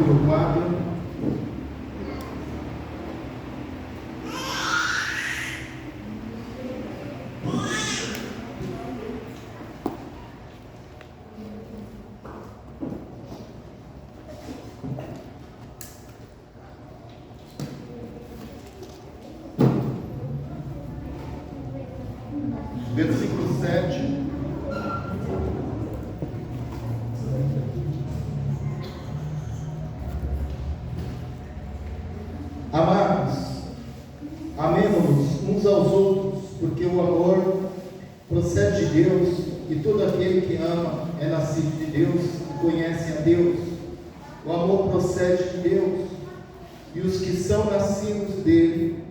capítulo 4. Versículo 7. Amados, amemo-nos uns aos outros, porque o amor procede de Deus, e todo aquele que ama é nascido de Deus e conhece a Deus. O amor procede de Deus, e os que são nascidos dele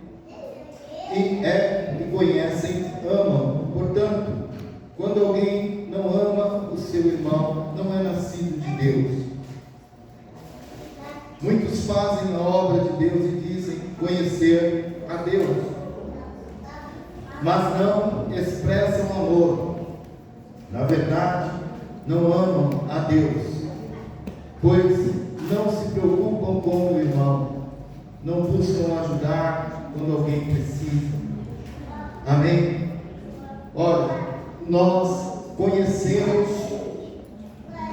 e conhecem, amam. Portanto, quando alguém não ama o seu irmão, não é nascido de Deus. Muitos fazem a obra de Deus e dizem conhecer a Deus, mas não expressam amor. Na verdade, não amam a Deus, pois não se preocupam com o irmão, não buscam ajudar quando alguém precisa. Amém? Ora, nós conhecemos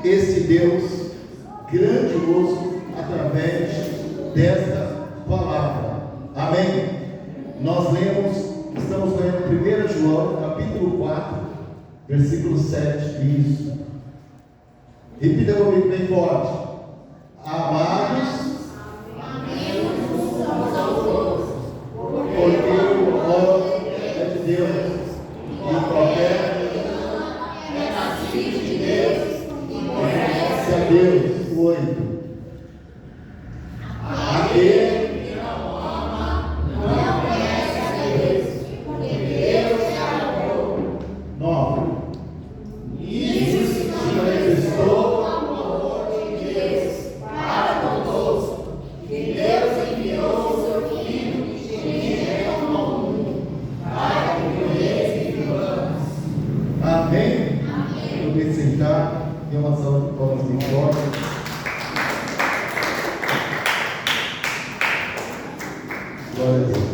esse Deus grandioso através desta palavra. Amém? Nós estamos lendo 1 João, capítulo 4, versículo 7, isso. Repita comigo bem forte. Amados, amemos uns aos outros, porque o amor é de Deus, e qualquer é nascido de Deus, e conhece a Deus. 8. Aquele que não ama não conhece a Deus, porque Deus é amor. 9. Nisso se manifestou o amor de Deus para conosco, que Deus enviou o seu Filho unigênito ao mundo, para que por ele vivamos. Amém? Amém. Vou me sentar, tem uma salva de palmas bem forte. Glória a Deus.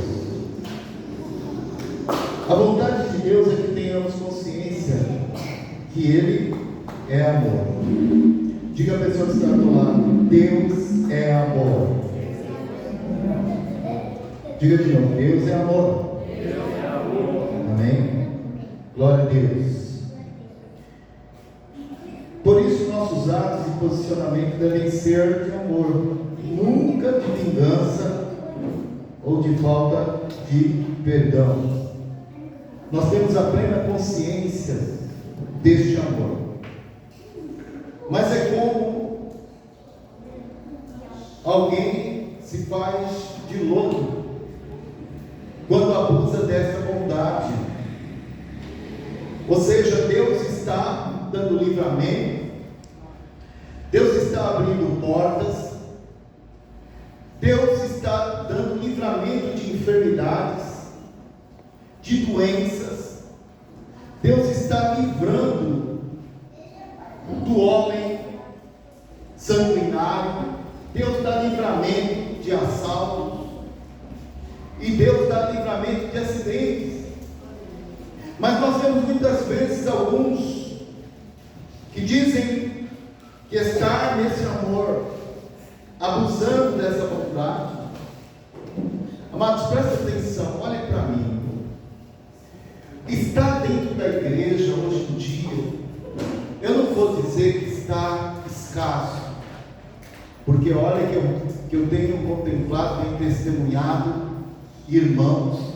A vontade de Deus é que tenhamos consciência que Ele é amor. Diga a pessoa que está do lado: Deus é amor. Diga de novo: Deus é amor. Amém? Glória a Deus. Por isso nossos atos e posicionamento devem ser de amor, nunca de vingança ou de falta de perdão. Nós temos a plena consciência deste amor, mas é como alguém se faz de louco quando abusa dessa bondade. Ou seja, Deus está dando livramento, Deus está abrindo portas, Deus está dando livramento de enfermidades, de doenças. Deus está livrando do homem sanguinário. Deus dá livramento de assaltos, e Deus dá livramento de acidentes. Mas nós temos muitas vezes alguns que dizem que estar nesse amor, abusando dessa bondade. Amados, presta atenção, olhem para mim. Está dentro da igreja hoje em dia, eu não vou dizer que está escasso, porque olha que eu tenho contemplado, tenho testemunhado irmãos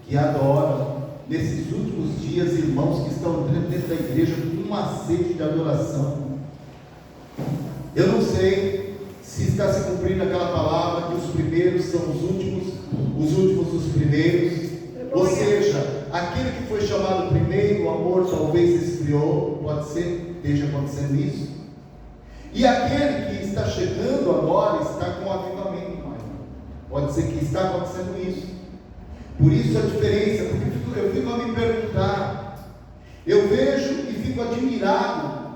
que adoram. Nesses últimos dias, irmãos que estão entrando dentro da igreja com uma sede de adoração. Eu não sei se está se cumprindo aquela palavra que os primeiros são os últimos os primeiros. Ou seja, aquele que foi chamado primeiro, o amor talvez esfriou, pode ser, esteja acontecendo isso. E aquele que está chegando agora está com avivamento, pode ser que está acontecendo isso. Por isso a diferença, porque eu fico a me perguntar, eu vejo e fico admirado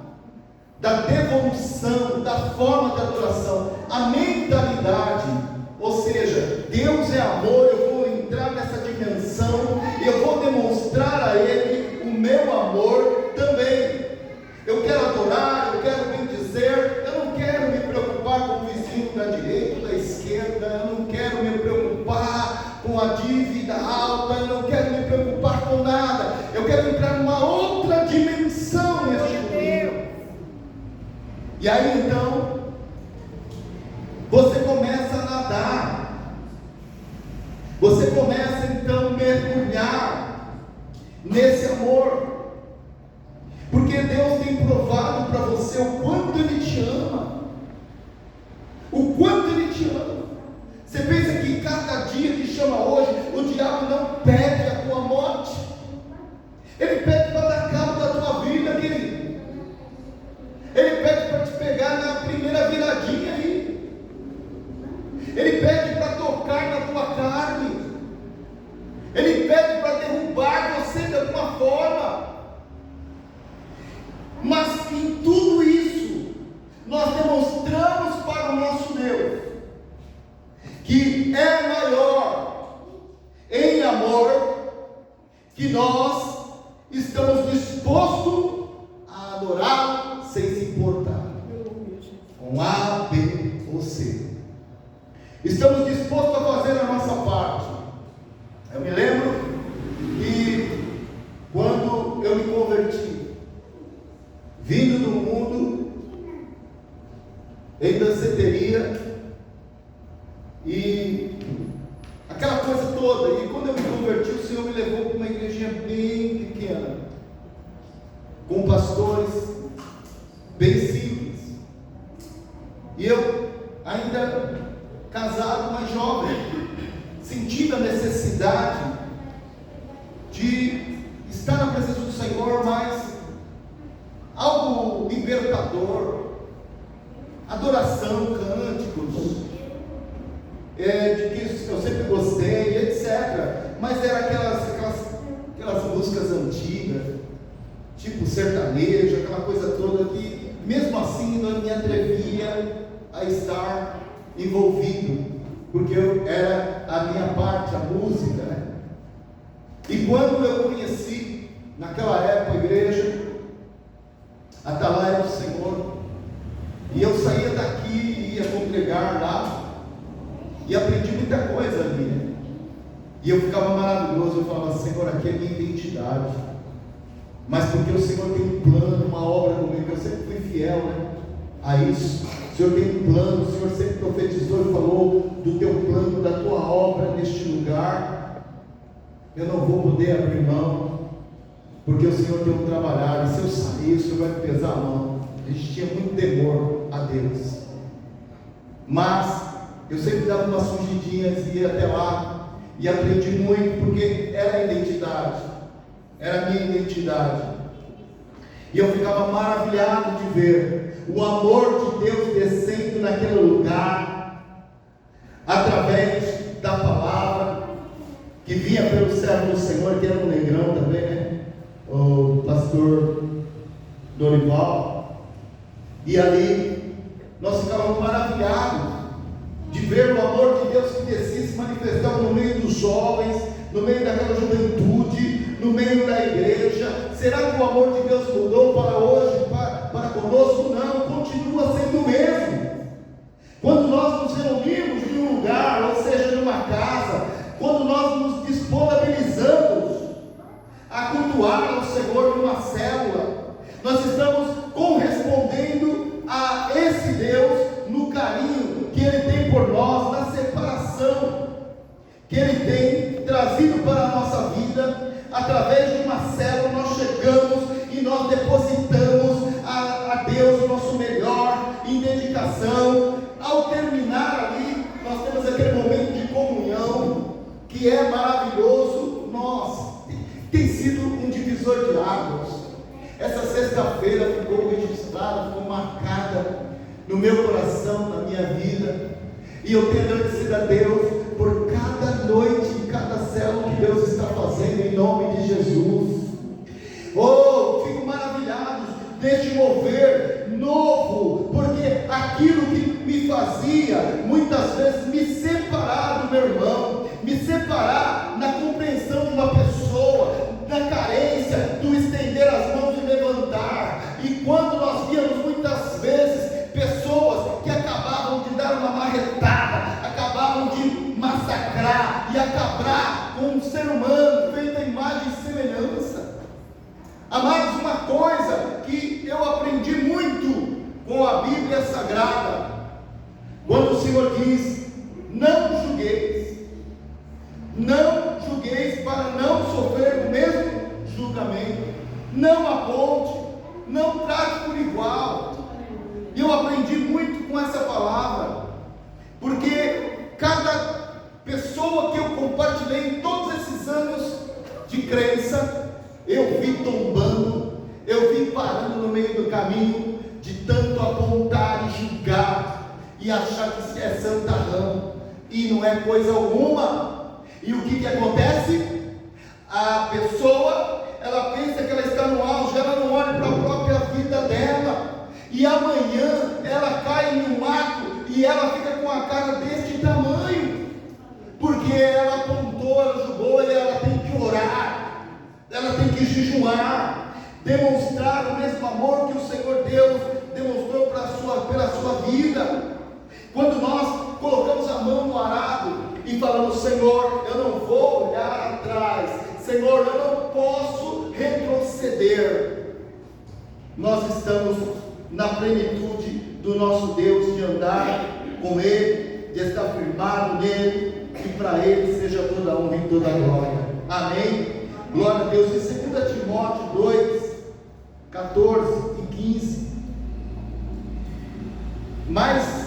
da devolução, da forma de adoração, a mentalidade, ou seja, Deus é amor, eu vou entrar nessa dimensão, e eu vou demonstrar a Ele o meu amor também. Eu quero adorar, eu quero bendizer, eu não quero me preocupar com o vizinho da direita, da esquerda, eu não quero me preocupar com a dívida alta, eu não quero me preocupar com nada, eu quero entrar numa outra dimensão neste mundo. E aí então, você começa a nadar, você começa então a mergulhar nesse amor, porque Deus tem provado para você o quanto Ele te ama, o quanto Ele te ama. Você pensa que cada dia que chama hoje, o diabo não pede a tua morte, ele pede para dar cabo da tua vida, querido. Ele pede para te pegar na primeira viradinha aí. Ele pede para tocar na tua carne. Ele pede para derrubar você de alguma forma. Mas em tudo isso, nós demonstramos para o nosso Deus que é maior em amor, que nós estamos dispostos a adorá-lo sem se importar com A, B ou C. Estamos dispostos a fazer a nossa parte. Eu me lembro que quando eu me converti, vindo do mundo em danceteria e aquela coisa toda, e quando eu me converti, o Senhor me levou para uma igrejinha bem pequena, com pastores bem simples, e eu ainda casado, mas jovem, sentindo a necessidade de estar na presença do Senhor, mas algo libertador, adoração, cânticos, de que eu sempre gostei, etc. Mas era aquelas músicas antigas, tipo sertanejo, aquela coisa toda que, mesmo assim, não me atrevia a estar envolvido, porque era a minha parte, a música, né? E quando eu conheci, naquela época, a igreja, a Atalaia do Senhor, e eu saía daqui e ia congregar lá, e aprendi muita coisa ali, né? E eu ficava maravilhoso, eu falava: Senhor, aqui é minha identidade, mas porque o Senhor tem um plano, uma obra comigo, eu sempre fui fiel, né, a isso. O Senhor tem um plano, o Senhor sempre profetizou e falou do teu plano, da tua obra neste lugar. Eu não vou poder abrir mão, porque o Senhor tem um trabalhar, e se eu sair, o Senhor vai me pesar a mão. A gente tinha muito temor a Deus, mas eu sempre dava umas fugidinhas e ia até lá, e aprendi muito, porque era a identidade, era a minha identidade, e eu ficava maravilhado de ver o amor de Deus descendo naquele lugar, através da palavra, que vinha pelo servo do Senhor, que era um negrão também, né? O pastor Dorival, e ali, nós ficávamos maravilhados, de ver o amor de Deus que descia, se manifestava no meio dos jovens, no meio daquela juventude, no meio da igreja. Será que o amor de Deus mudou para hoje, para conosco? Não, continua sendo o mesmo. Quando nós nos reunimos em um lugar, ou seja, numa casa, quando nós nos disponibilizamos a cultuar ao Senhor numa célula, nós estamos correspondendo a esse Deus no carinho que Ele tem por nós, na separação que Ele tem trazido para a nossa vida. Através de uma célula nós chegamos e nós depositamos a Deus o nosso melhor em dedicação. Ao terminar ali, nós temos aquele momento de comunhão que é maravilhoso. Nossa, tem sido um divisor de águas. Essa sexta-feira ficou registrada, ficou marcada no meu coração, na minha vida, e eu tenho agradecido a Deus por cada noite, cada célula que Deus está fazendo em nome de Jesus. Oh, fico maravilhado deste mover no Quando o Senhor diz: não julgueis para não sofrer o mesmo julgamento, não aponte, não trate por igual. E eu aprendi muito com essa palavra, porque cada pessoa que eu compartilhei em todos esses anos de crença, eu vi tombando, eu vi parando no meio do caminho, de tanto apontar e julgar, e achar que é santarrão, e não é coisa alguma. E o que acontece? A pessoa, ela pensa que ela está no auge, ela não olha para a própria vida dela, e amanhã ela cai em um ato, e ela fica com a cara deste tamanho, porque ela apontou, ela julgou, e ela tem que orar, ela tem que jejuar, demonstrar o mesmo amor que o Senhor Deus demonstrou pela sua vida. Quando nós colocamos a mão no arado e falamos: Senhor, eu não vou olhar atrás, Senhor, eu não posso retroceder, nós estamos na plenitude do nosso Deus, de andar com Ele, de estar firmado nele, e para Ele seja toda a honra e toda a glória. Amém? Glória a Deus. Em 2 Timóteo 2, 14 e 15, mais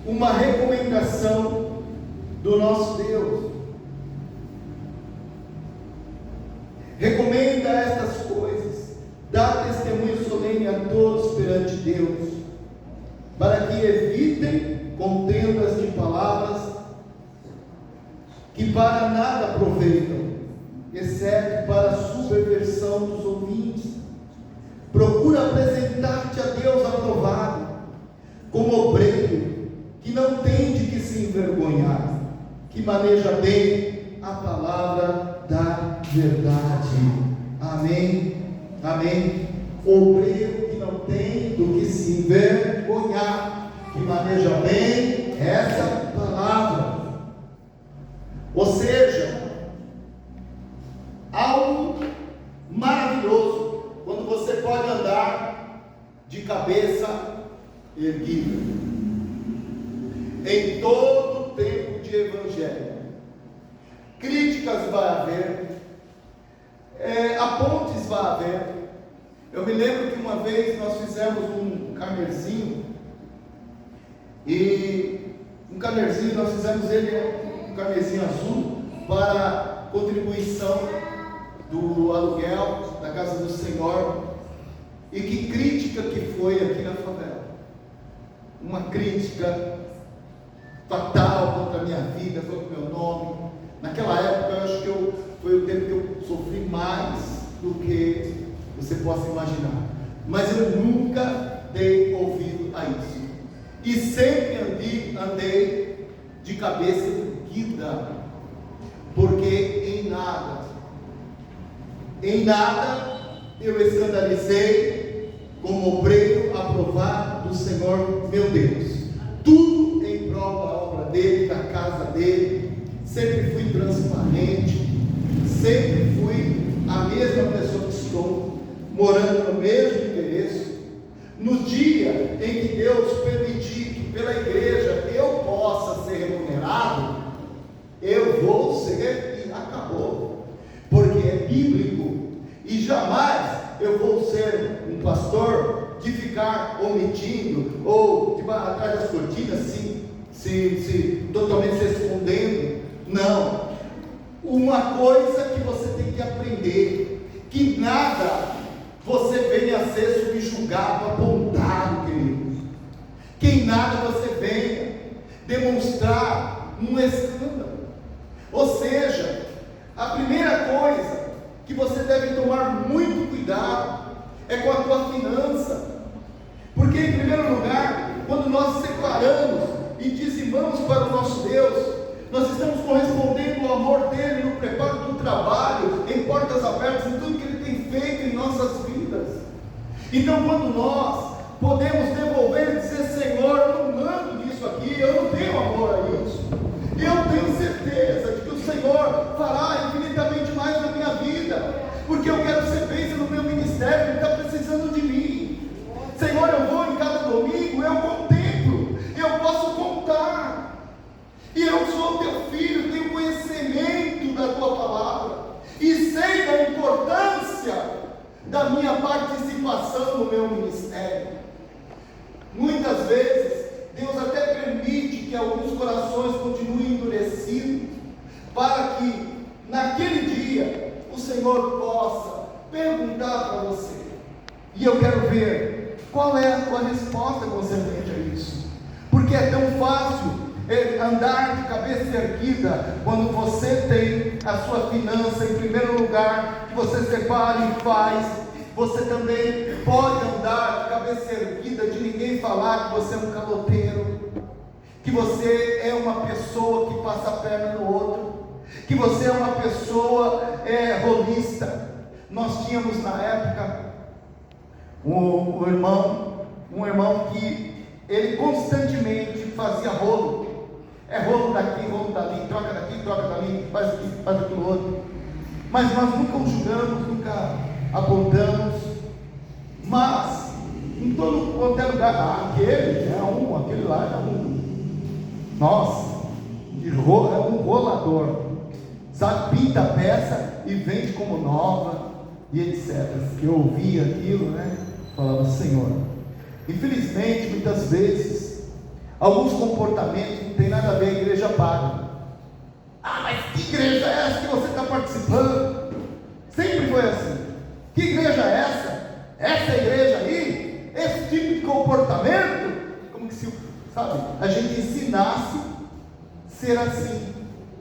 uma recomendação do nosso Deus. Recomenda estas coisas, dá testemunho solene a todos perante Deus, para que evitem contendas de palavras que para nada aproveitam, exceto para a subversão dos ouvintes. Procura apresentar-te a Deus aprovado, como obreiro que não tem de que se envergonhar, que maneja bem a palavra da verdade. Amém? Amém? Obreiro que não tem do que se envergonhar, que maneja bem essa palavra. Ou seja, algo maravilhoso quando você pode andar de cabeça erguida em todo o tempo de evangelho. Críticas vai haver, apontes vai haver. Eu me lembro que uma vez nós fizemos um carnerzinho, nós fizemos ele um carnezinho azul para contribuição do aluguel da casa do Senhor. E que crítica que foi aqui na favela, uma crítica fatal contra a minha vida, contra o meu nome. Naquela época eu acho que foi o tempo que eu sofri mais do que você possa imaginar, mas eu nunca dei ouvido a isso, e sempre andei de cabeça erguida, porque em nada eu escandalizei, como obreiro aprovado do Senhor meu Deus, tudo em prol da obra dele, da casa dele. Sempre fui transparente, sempre fui a mesma pessoa que estou, morando no mesmo endereço. No dia em que Deus permitir que pela igreja eu possa ser remunerado, eu vou ser, e acabou, porque é bíblico, e jamais eu vou ser um pastor de ficar omitindo, ou atrás das cortinas, se totalmente se escondendo. Não. Uma coisa que você tem que aprender, que nada você venha a ser subjugado, apontado, queridos, que em nada você venha demonstrar um escândalo. Ou seja, a primeira coisa que você deve tomar muito cuidado é com a tua finança, porque em primeiro lugar, quando nós separamos e dizimamos para o nosso Deus, nós estamos correspondendo ao amor dele no preparo do trabalho, em portas abertas, em tudo que ele tem feito em nossas vidas. Então, quando nós podemos devolver e dizer: Senhor, eu não ando nisso aqui, eu não tenho amor a isso, eu tenho certeza de que o Senhor fará infinitamente mais na minha vida, porque eu quero ser bênção no meu ministério, ele está precisando de mim. Senhor, eu vou em cada domingo, eu contemplo, eu posso contemplar que alguns corações continuem endurecidos, para que naquele dia o Senhor possa perguntar para você. E eu quero ver qual é a tua resposta concernente a isso, porque é tão fácil andar de cabeça erguida quando você tem a sua finança em primeiro lugar, que você separa e faz. Você também pode andar de cabeça erguida, de ninguém falar que você é um caloteiro, que você é uma pessoa que passa a perna no outro, que você é uma pessoa rolista. Nós tínhamos na época um irmão que ele constantemente fazia rolo. Rolo daqui, rolo dali, troca dali, faz aqui, faz aquilo outro. Mas nós nunca o julgamos, nunca apontamos. Mas em todo quanto é lugar, aquele lá é um. Nossa, é um rolador. Sabe, pinta a peça e vende como nova e etc. Eu ouvia aquilo, né? Falava, Senhor. Infelizmente, muitas vezes, alguns comportamentos não tem nada a ver, a igreja paga. Mas que igreja é essa que você está participando? Sempre foi assim. Que igreja é essa? Essa igreja aí? Esse tipo de comportamento? Como que se, sabe, a gente ensinasse ser assim.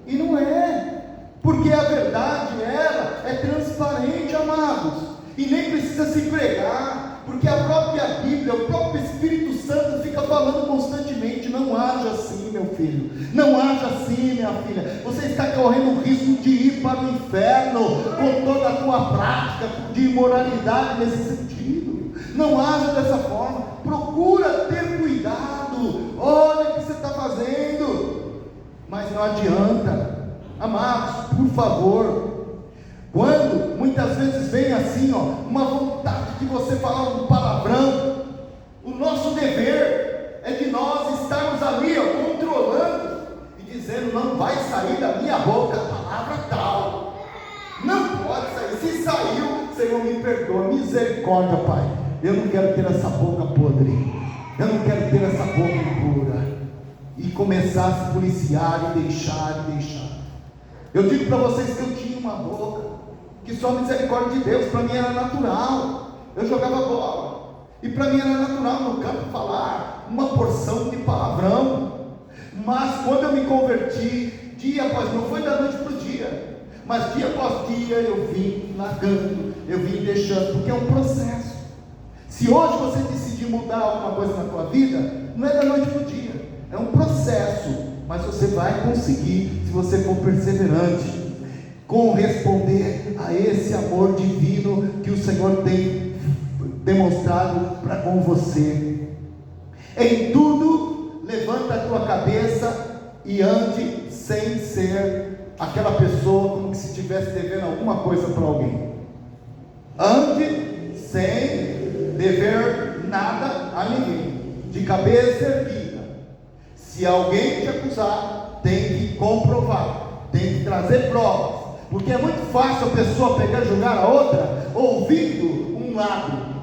E não é. Porque a verdade, ela é transparente, amados. E nem precisa se pregar, porque a própria Bíblia, o próprio Espírito Santo fica falando constantemente: não haja assim, meu filho, não haja assim, minha filha. Você está correndo o risco de ir para o inferno com toda a tua prática de imoralidade nesse sentido. Não haja dessa forma. Procura ter cuidado. Olha o que você está fazendo. Mas não adianta, amados, por favor. Quando muitas vezes vem assim, uma vontade de você falar um palavrão, o nosso dever é de nós estarmos ali, controlando e dizendo: não vai sair da minha boca a palavra tal, não pode sair. Se saiu, Senhor, me perdoa, misericórdia, Pai. Eu não quero ter essa boca podre, eu não quero ter essa boca impura, e começar a se policiar e deixar. Eu digo para vocês que eu tinha uma boca que só misericórdia de Deus, para mim era natural. Eu jogava bola, e para mim era natural no campo falar uma porção de palavrão. Mas quando eu me converti, dia após, não foi da noite para o dia, mas dia após dia eu vim largando, eu vim deixando, porque é um processo. Se hoje você decidir mudar alguma coisa na tua vida, não é da noite para o dia, é um processo, mas você vai conseguir, se você for perseverante, corresponder a esse amor divino que o Senhor tem demonstrado para com você. Em tudo, levanta a tua cabeça e ande sem ser aquela pessoa como que se estivesse devendo alguma coisa para alguém. Ande sem dever nada a ninguém, de cabeça erguida. Se alguém te acusar, tem que comprovar, tem que trazer provas. Porque é muito fácil a pessoa pegar e julgar a outra ouvindo um lado.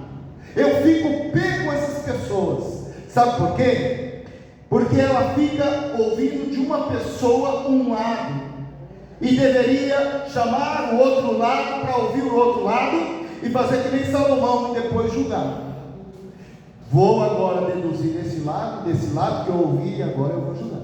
Eu fico pego com essas pessoas. Sabe por quê? Porque ela fica ouvindo de uma pessoa um lado, e deveria chamar o outro lado para ouvir o outro lado e fazer que nem Salomão e depois julgar. Vou agora deduzir desse lado que eu ouvi, e agora eu vou julgar.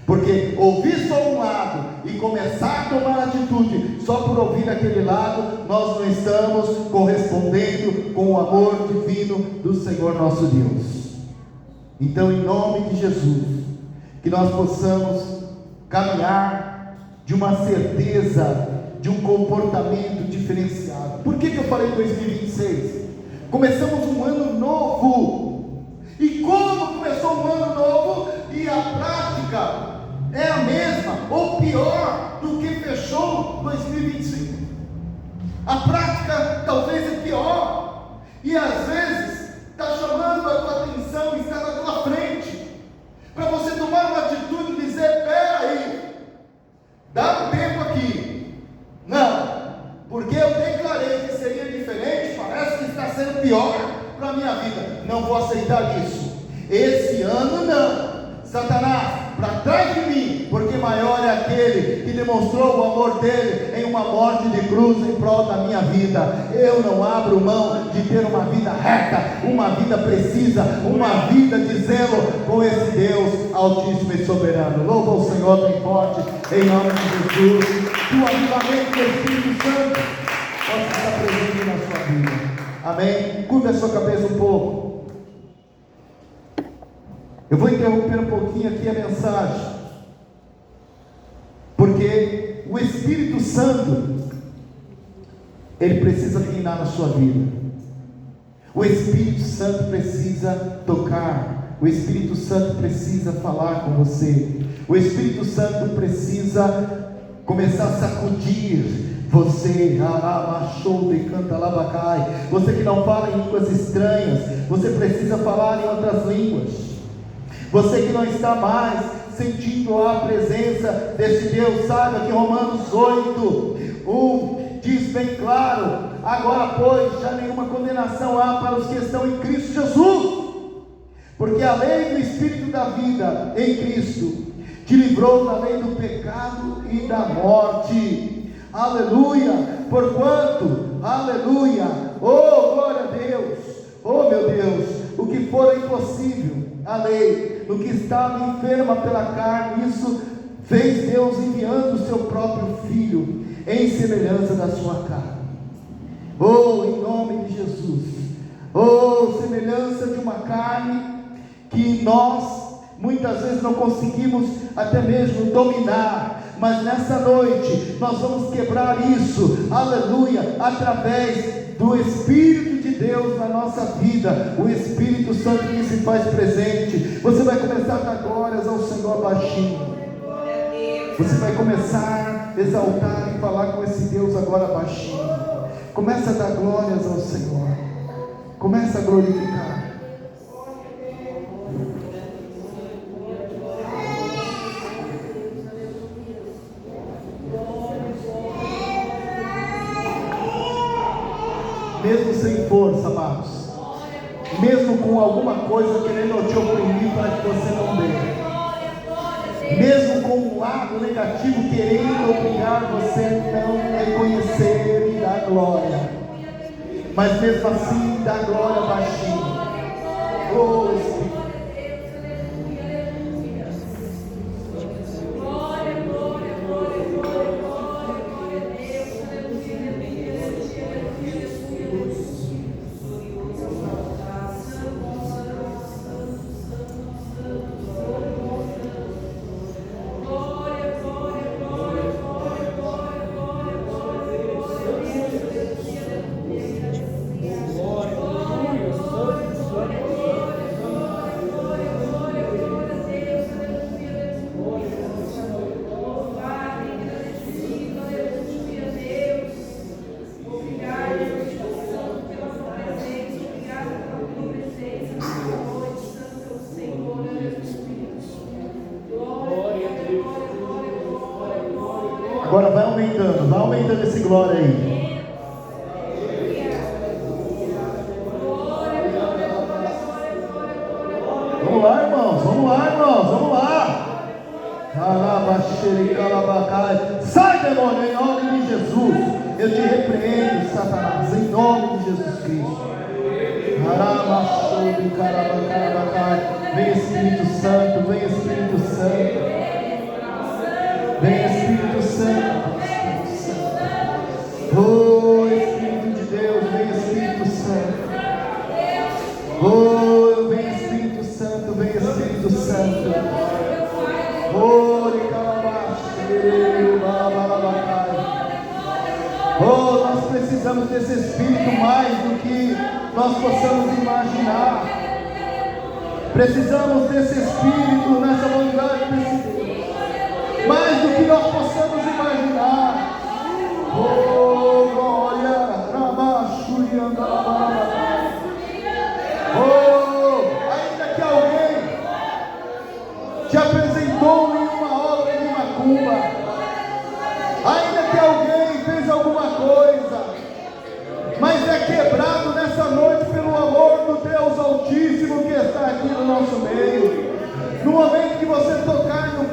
Porque ouvir só um lado e começar a tomar atitude só por ouvir aquele lado, nós não estamos correspondendo com o amor divino do Senhor nosso Deus. Então, em nome de Jesus, que nós possamos caminhar de uma certeza, de um comportamento diferenciado. Por que eu falei 2026? Começamos um ano novo. E como começou um ano novo e a prática é a mesma ou pior do que fechou 2025. A prática talvez é pior, e às vezes está chamando a tua atenção e está na tua frente, para você tomar uma atitude e dizer: espera aí, dá um tempo aqui. Não, porque eu declarei que seria diferente, parece que está sendo pior para a minha vida. Não vou aceitar isso. Esse ano não. Satanás, traz de mim, porque maior é aquele que demonstrou o amor dele em uma morte de cruz em prol da minha vida. Eu não abro mão de ter uma vida reta, uma vida precisa, uma vida de zelo com esse Deus altíssimo e soberano. Louva o Senhor bem forte, em nome de Jesus. Que o avivamento do Espírito Santo possa estar presente na sua vida. Amém? Curva a sua cabeça um pouco. Eu vou interromper um pouquinho aqui a mensagem, porque o Espírito Santo, ele precisa reinar na sua vida. O Espírito Santo precisa tocar. O Espírito Santo precisa falar com você. O Espírito Santo precisa começar a sacudir você. Você que não fala em línguas estranhas, você precisa falar em outras línguas. Você que não está mais sentindo a presença desse Deus, saiba que Romanos 8:1 diz bem claro: agora pois já nenhuma condenação há para os que estão em Cristo Jesus, porque a lei do Espírito da vida em Cristo te livrou da lei do pecado e da morte. Aleluia! Porquanto, aleluia, oh glória a Deus, oh meu Deus, o que for impossível a lei, no que estava enferma pela carne, isso fez Deus enviando o seu próprio Filho em semelhança da sua carne. Oh, em nome de Jesus. Oh, semelhança de uma carne que nós muitas vezes não conseguimos até mesmo dominar, mas nessa noite nós vamos quebrar isso, aleluia, através do Espírito de Deus na nossa vida, o Espírito Santo que se faz presente. Você vai começar a dar glórias ao Senhor baixinho. Você vai começar a exaltar e falar com esse Deus agora baixinho. Começa a dar glórias ao Senhor. Começa a glorificar. Mesmo sem força, amados, mesmo com alguma coisa querendo te oprimir para que você não dê, mesmo com um lado negativo querendo obrigar você a não reconhecer e dar glória, mas mesmo assim dá glória baixinho. Oh Espírito, agora vai aumentando esse glória aí. Vamos lá, irmãos, vamos lá. Sai, demônio, em nome de Jesus. Eu te repreendo, Satanás, em nome de Jesus Cristo. Vem Espírito Santo, vem Espírito Santo. Vem Espírito Santo, Espírito Santo. Oh Espírito de Deus, vem Espírito Santo. Oh, vem Espírito Santo, vem Espírito Santo. Oh, nós precisamos desse Espírito mais do que nós possamos imaginar. Precisamos desse Espírito nessa bondade desse Deus, mais do que nós possamos imaginar. Oh, glória, oh, ainda que alguém te apresentou em uma obra de macumba, ainda que alguém fez alguma coisa, mas é quebrado nessa noite pelo amor do Deus Altíssimo que está aqui no nosso meio. No momento que você tocar no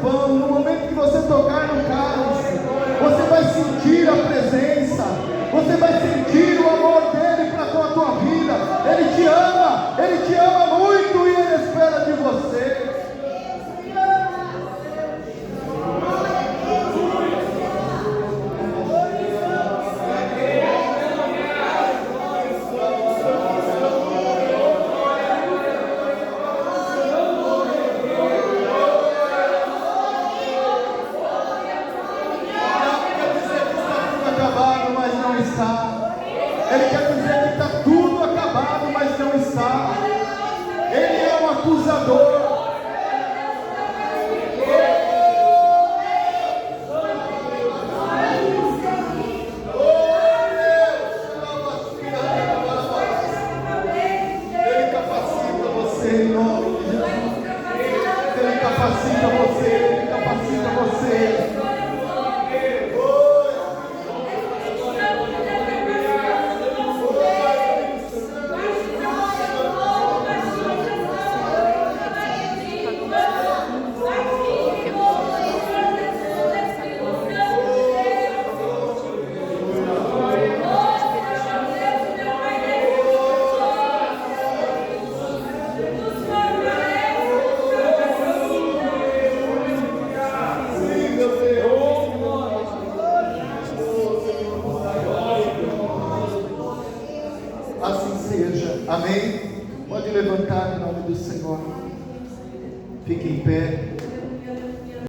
sentir a presença, você vai sentir o amor dele para com a tua vida. Ele te ama muito e ele espera de você. Ele quer dizer que está tudo acabado, mas não está. Ele é um acusador. Ele capacita você em nome de Jesus. Ele capacita você, ele capacita você. Assim seja, amém? Pode levantar em nome do Senhor. Fique em pé.